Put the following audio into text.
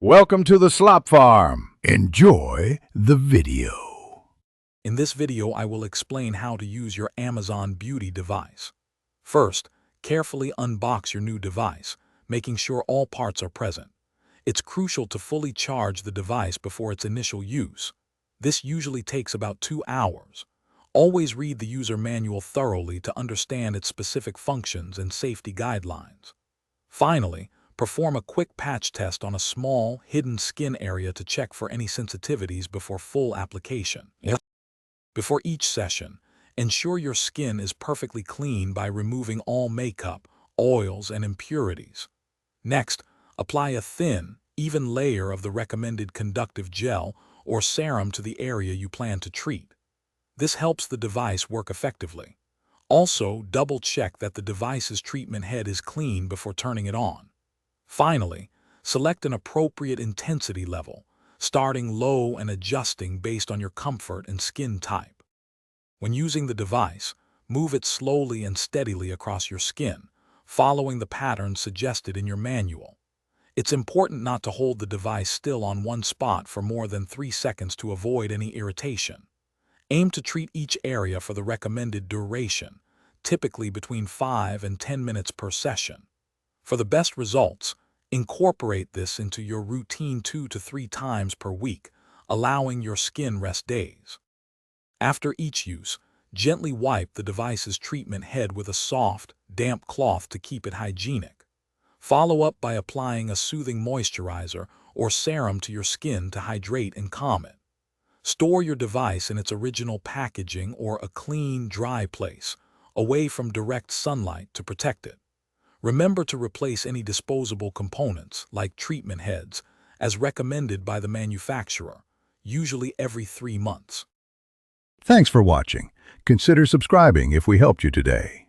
Welcome to the Slop Farm. Enjoy the video. In this video, I will explain how to use your Amazon Beauty device. First, carefully unbox your new device, making sure all parts are present. It's crucial to fully charge the device before its initial use. This usually takes about 2 hours. Always read the user manual thoroughly to understand its specific functions and safety guidelines. Finally, perform a quick patch test on a small, hidden skin area to check for any sensitivities before full application. Before each session, ensure your skin is perfectly clean by removing all makeup, oils, and impurities. Next, apply a thin, even layer of the recommended conductive gel or serum to the area you plan to treat. This helps the device work effectively. Also, double-check that the device's treatment head is clean before turning it on. Finally, select an appropriate intensity level, starting low and adjusting based on your comfort and skin type. When using the device, move it slowly and steadily across your skin, following the pattern suggested in your manual. It's important not to hold the device still on one spot for more than 3 seconds to avoid any irritation. Aim to treat each area for the recommended duration, typically between 5 and 10 minutes per session. For the best results, incorporate this into your routine 2 to 3 times per week, allowing your skin rest days. After each use, gently wipe the device's treatment head with a soft, damp cloth to keep it hygienic. Follow up by applying a soothing moisturizer or serum to your skin to hydrate and calm it. Store your device in its original packaging or a clean, dry place, away from direct sunlight to protect it. Remember to replace any disposable components, like treatment heads, as recommended by the manufacturer, usually every 3 months. Thanks for watching. Consider subscribing if we helped you today.